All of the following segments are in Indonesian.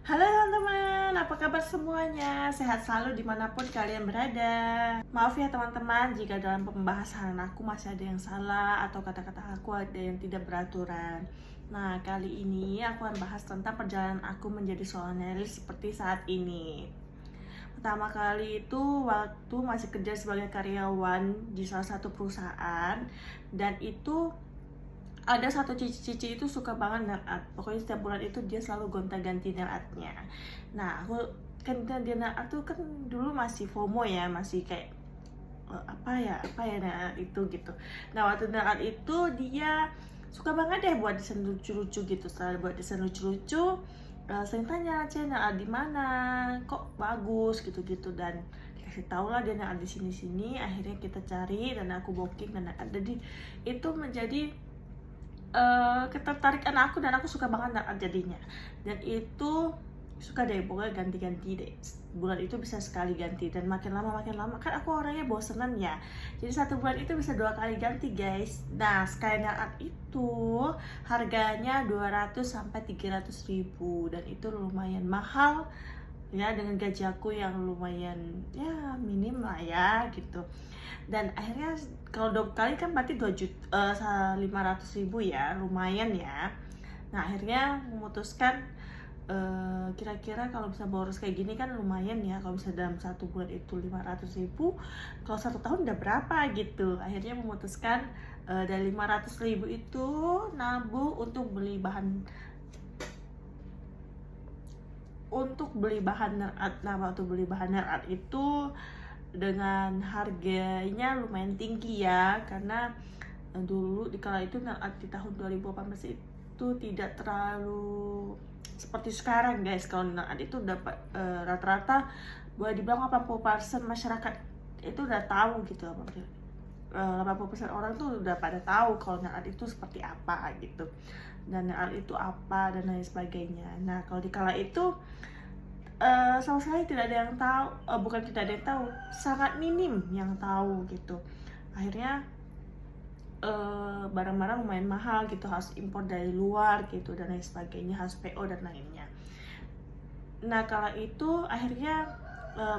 Halo teman-teman, apa kabar semuanya? Sehat selalu dimanapun kalian berada. Maaf ya teman-teman jika dalam pembahasan aku masih ada yang salah atau kata-kata aku ada yang tidak beraturan. Nah, kali ini aku akan bahas tentang perjalanan aku menjadi seorang nail seperti saat ini. Pertama kali itu waktu masih kerja sebagai karyawan di salah satu perusahaan. Dan itu ada satu cici-cici itu suka banget nail art. Pokoknya setiap bulan itu dia selalu gonta-ganti nail artnya. Nah, aku kan dia nail art tuh kan dulu masih FOMO ya, masih kayak apa ya nail art itu gitu. Nah, waktu nail art itu dia suka banget deh buat desain lucu-lucu gitu. Setelah buat desain lucu-lucu, sering tanya, "Ce, nail art di mana? Kok bagus?" gitu-gitu. Dan dikasih tau lah dia nail art di sini-sini. Akhirnya kita cari dan aku booking dan jadi itu menjadi ketertarikan aku dan aku suka banget jadinya. Dan itu suka deh, pokoknya ganti-ganti deh. Bulan itu bisa sekali ganti dan makin lama kan aku orangnya bosenan ya. Jadi satu bulan itu bisa 2 kali ganti guys. Nah, sekali nail art itu harganya 200 sampai 300 ribu dan itu lumayan mahal ya, dengan gaji aku yang lumayan ya minim lah ya gitu. Dan akhirnya kalau 2 kali kan berarti 500 ribu ya, lumayan ya. Nah, akhirnya memutuskan kira-kira kalau bisa boros kayak gini kan lumayan ya, kalau bisa dalam satu bulan itu 500 ribu, kalau 1 tahun udah berapa gitu. Akhirnya memutuskan dari 500 ribu itu nabung untuk beli bahan nail art. Nah, waktu beli bahan nail art itu dengan harganya lumayan tinggi ya, karena dulu di kala itu nail art di tahun 2018 itu tidak terlalu seperti sekarang guys. Kalau nail art itu dapat rata-rata boleh dibilang 80% masyarakat itu udah tahu gitu. 80% orang tuh udah pada tahu kalau nail art itu seperti apa gitu, dan nail art itu apa dan lain sebagainya. Nah, kalau di kala itu sama sekali tidak ada yang tahu, bukan tidak ada yang tahu, sangat minim yang tahu gitu. Akhirnya barang-barang lumayan mahal gitu, harus impor dari luar gitu dan lain sebagainya, harus PO dan lainnya. Nah, kala itu akhirnya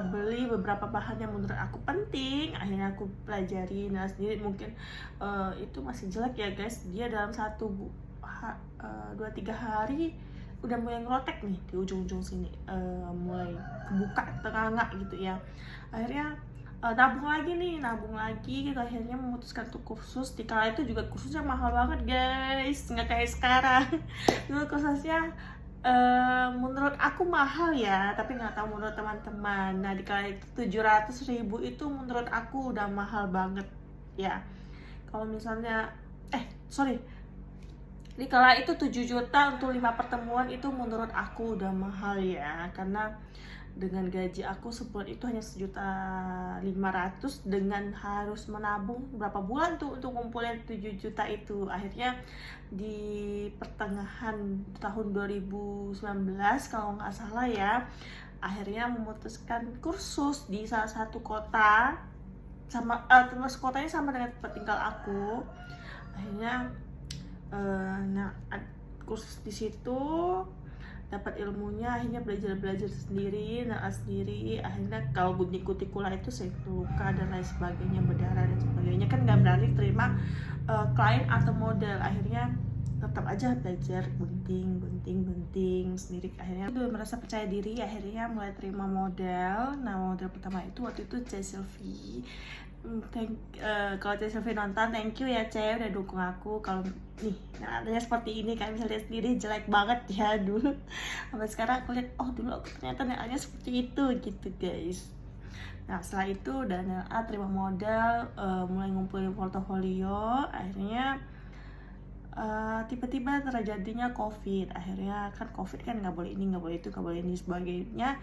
beli beberapa bahan yang menurut aku penting. Akhirnya aku pelajari nah sendiri. Mungkin itu masih jelek ya guys, dia dalam 2-3 hari udah mulai ngelotek nih di ujung-ujung sini, mulai kebuka tengah gitu ya. Akhirnya nabung lagi gitu. Akhirnya memutuskan untuk kursus. Di kala itu juga kursusnya mahal banget guys, nggak kayak sekarang. Dulu kursusnya menurut aku mahal ya, tapi nggak tahu menurut teman-teman. Nah, di kala itu 700 ribu itu menurut aku udah mahal banget ya. Kalau misalnya sorry, di kala itu 7 juta untuk 5 pertemuan itu menurut aku udah mahal ya, karena dengan gaji aku sebulan itu hanya 1.500.000 dengan harus menabung berapa bulan tuh untuk ngumpulin 7 juta itu. Akhirnya di pertengahan tahun 2019 kalau nggak salah ya, akhirnya memutuskan kursus di salah satu kota, sama terus kotanya sama dengan tempat tinggal aku. Akhirnya kursus di situ dapat ilmunya, akhirnya belajar sendiri, sendiri. Akhirnya kalau ikuti kuliah itu saya luka dan lain sebagainya, berdarah dan sebagainya, kan nggak berani terima klien atau model. Akhirnya tetap aja belajar gunting sendiri. Akhirnya udah merasa percaya diri, akhirnya mulai terima model. Nah, model pertama itu waktu itu C Sylvie. Kalau C Sylvie nonton, thank you ya C, udah dukung aku. Kalau nih, nah adanya seperti ini, kalian bisa lihat sendiri, jelek banget ya dulu. Sampai sekarang aku lihat, oh dulu aku ternyata nailnya seperti itu gitu guys. Nah, setelah itu udah nail art, terima modal, mulai ngumpulin portofolio. Akhirnya tiba-tiba terjadinya COVID. Akhirnya kan COVID kan nggak boleh ini, nggak boleh itu, nggak boleh ini sebagainya.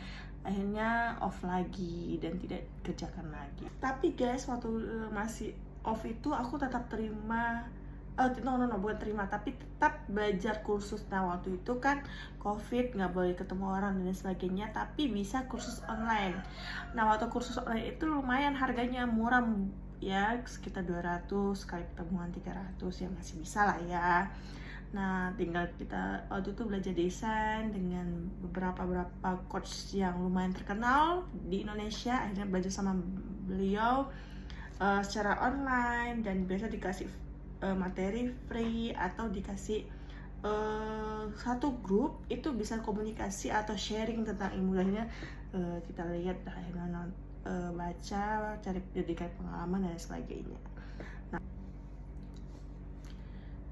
Akhirnya off lagi dan tidak kerjakan lagi. Tapi guys, waktu masih off itu aku tetap terima, bukan terima, tapi tetap belajar kursus. Nah, waktu itu kan COVID, nggak boleh ketemu orang dan sebagainya, tapi bisa kursus online. Nah, waktu kursus online itu lumayan harganya murah ya, sekitar 200, kali pertemuan 300 ya, masih bisa lah ya. Nah, tinggal kita waktu itu belajar desain dengan beberapa coach yang lumayan terkenal di Indonesia. Akhirnya belajar sama beliau secara online, dan biasa dikasih materi free atau dikasih satu grup itu bisa komunikasi atau sharing tentang ilmu. Akhirnya kita lihat, akhirnya baca, cari pendidikan, pengalaman dan sebagainya.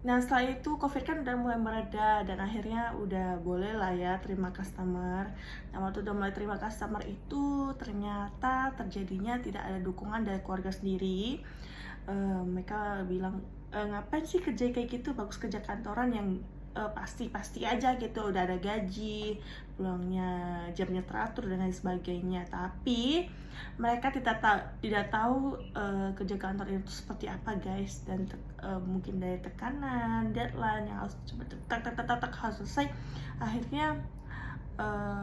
Nah setelah itu COVID kan udah mulai mereda, dan akhirnya udah boleh lah ya terima customer. Nah waktu udah mulai terima customer itu ternyata terjadinya tidak ada dukungan dari keluarga sendiri. Mereka bilang, ngapain sih kerja kayak gitu, bagus kerja kantoran yang pasti aja gitu, udah ada gaji, pulangnya jamnya teratur dan lain sebagainya. Tapi mereka tidak tahu kerja kantor itu seperti apa guys, dan mungkin dari tekanan, deadline yang harus cepet harus selesai. Akhirnya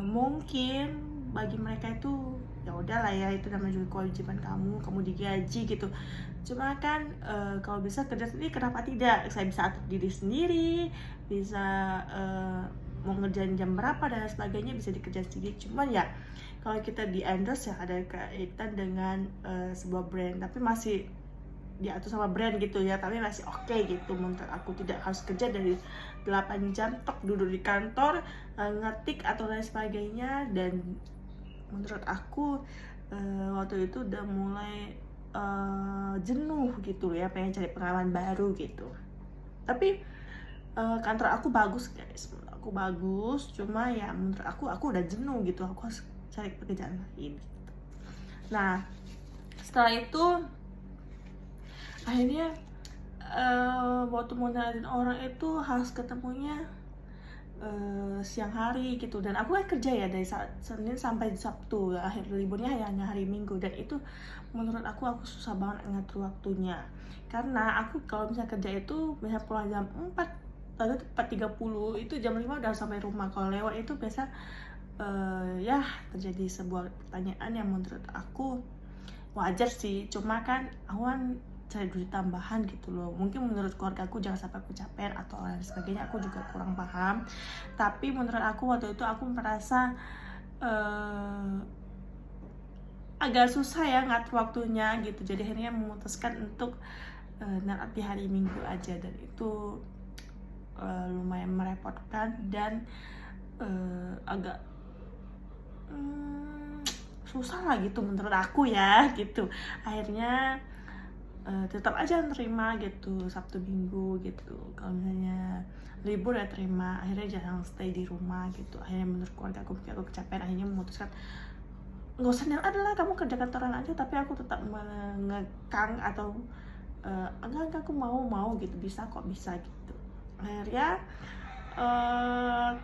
mungkin bagi mereka itu ya udahlah ya, itu namanya juga kewajiban kamu digaji gitu. Cuma kan kalau bisa kerja sendiri, kenapa tidak? Saya bisa atur diri sendiri, bisa mau ngerjain jam berapa dan sebagainya bisa dikerjain sendiri. Cuman ya kalau kita di endorse ya ada kaitan dengan sebuah brand, tapi masih diatur sama brand gitu ya, tapi masih oke gitu. Menurut aku tidak harus kerja dari 8 jam tok duduk di kantor ngetik atau lain sebagainya. Dan menurut aku waktu itu udah mulai jenuh gitu ya, pengen cari pengalaman baru gitu. Tapi kantor aku bagus guys, menurut aku bagus, cuma ya menurut aku udah jenuh gitu, aku harus cari pekerjaan lain gitu. Nah setelah itu akhirnya waktu mau nyariin orang itu harus ketemunya siang hari gitu, dan aku kan kerja ya dari Senin sampai Sabtu, akhir liburnya hanya hari Minggu, dan itu menurut aku susah banget ngatur waktunya. Karena aku kalau misalnya kerja itu bisa pulang jam 4 lalu 4.30, itu jam 5 udah sampai rumah. Kalau lewat itu biasa ya terjadi sebuah pertanyaan yang menurut aku wajar sih, cuma kan aku kan cari duit tambahan gitu loh. Mungkin menurut keluarga aku jangan sampai aku capek atau lain sebagainya, aku juga kurang paham. Tapi menurut aku waktu itu aku merasa agak susah ya ngatur waktunya gitu. Jadi akhirnya memutuskan untuk naat di hari Minggu aja, dan itu lumayan merepotkan dan agak susah lah gitu menurut aku ya gitu. Akhirnya tetap aja nerima gitu Sabtu Minggu gitu. Kalau misalnya libur ya terima, akhirnya jarang stay di rumah gitu. Akhirnya menurut keluarga aku kecapean, akhirnya memutuskan nggak usah adalah kamu kerja kantoran aja, tapi aku tetap mengekang atau enggak aku mau gitu, bisa gitu. Akhirnya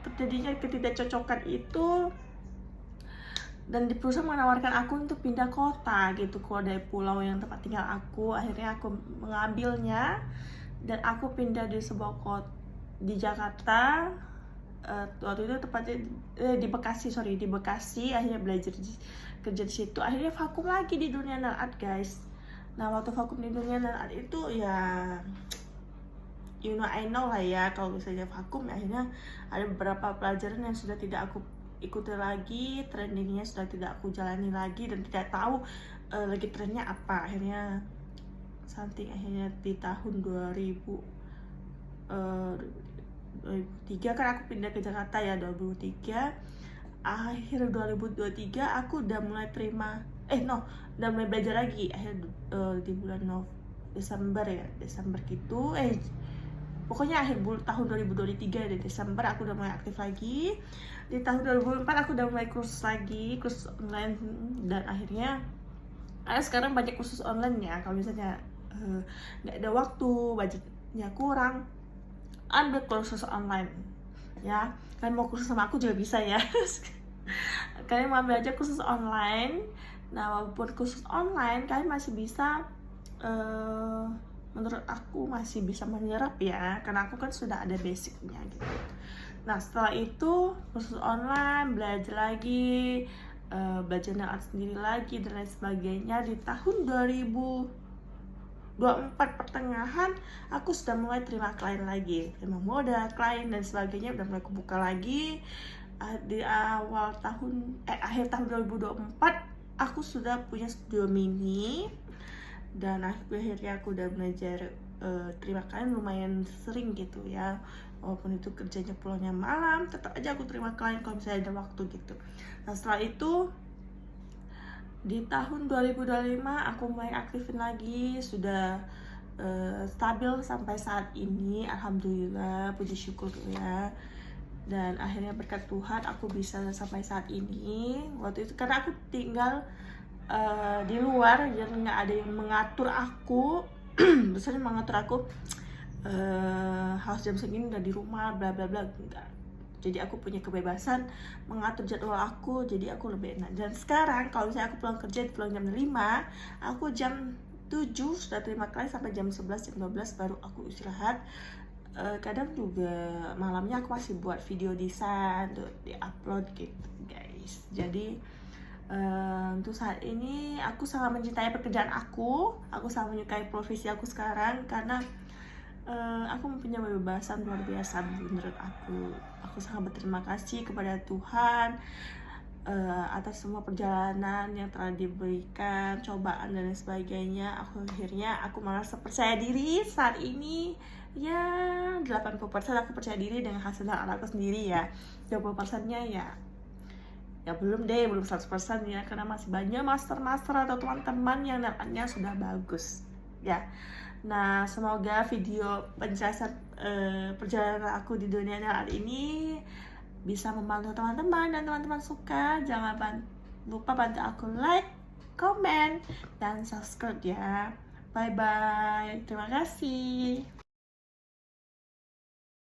terjadinya ketidakcocokan itu, dan di perusahaan menawarkan aku untuk pindah kota gitu, keluar dari pulau yang tempat tinggal aku. Akhirnya aku mengambilnya dan aku pindah di sebuah kota di Jakarta. Waktu itu tepatnya di Bekasi. Akhirnya belajar kerja di situ. Akhirnya vakum lagi di dunia naat guys. Nah waktu vakum di dunia naat itu ya I know lah ya, kalau misalnya vakum akhirnya ada beberapa pelajaran yang sudah tidak aku ikuti lagi, trendingnya sudah tidak aku jalani lagi, dan tidak tahu lagi trennya apa. Akhirnya akhirnya di tahun 2003 kan aku pindah ke Jakarta ya, 2003 akhir 2023 aku udah mulai udah mulai belajar lagi. Di bulan Desember gitu, pokoknya akhir tahun 2023 di Desember aku udah mulai aktif lagi. Di tahun 2004 aku udah mulai kursus online, dan akhirnya sekarang banyak kursus online ya. Kalau misalnya nggak ada waktu, budgetnya kurang, ambil kursus online ya. Kalian mau kursus sama aku juga bisa ya. Kalian mau belajar kursus online. Nah walaupun kursus online kalian masih bisa menurut aku masih bisa menyerap ya, karena aku kan sudah ada basicnya gitu. Nah setelah itu kursus online, belajar lagi, belajar naat sendiri lagi dan lain sebagainya. Di tahun 2000 24 pertengahan aku sudah mulai terima klien lagi, terima modal, klien dan sebagainya, udah mulai kebuka lagi. Di akhir tahun 2024 aku sudah punya studio mini, dan akhirnya aku udah belajar terima klien lumayan sering gitu ya, walaupun itu kerjanya pulangnya malam, tetap aja aku terima klien kalau misalnya ada waktu gitu. Nah setelah itu di tahun 2025 aku mulai aktifin lagi, sudah stabil sampai saat ini, alhamdulillah, puji syukur ya. Dan akhirnya berkat Tuhan aku bisa sampai saat ini. Waktu itu karena aku tinggal di luar, jadi nggak ada yang mengatur aku. Biasanya mengatur aku harus jam segini udah di rumah, bla bla bla, enggak. Jadi aku punya kebebasan mengatur jadwal aku, jadi aku lebih enak. Dan sekarang kalau misalnya aku pulang kerja, pulang jam 5, aku jam 7 sudah terima klien sampai jam 11, jam 12 baru aku istirahat. Kadang juga malamnya aku masih buat video desain untuk di-upload gitu guys. Jadi untuk saat ini aku sangat mencintai pekerjaan aku sangat menyukai profesi aku sekarang, karena aku mempunyai kebebasan luar biasa menurut aku. Aku sangat berterima kasih kepada Tuhan atas semua perjalanan yang telah diberikan, cobaan dan sebagainya. Akhirnya aku merasa percaya diri saat ini. Ya 80% aku percaya diri dengan hasil anakku sendiri ya. 20%-nya ya belum 100% ya, karena masih banyak master atau teman-teman yang datanya sudah bagus ya. Nah semoga video penjelasan perjalanan aku di dunia NLR ini bisa membantu teman-teman, dan teman-teman suka jangan lupa bantu aku like, comment, dan subscribe ya. Bye bye, terima kasih.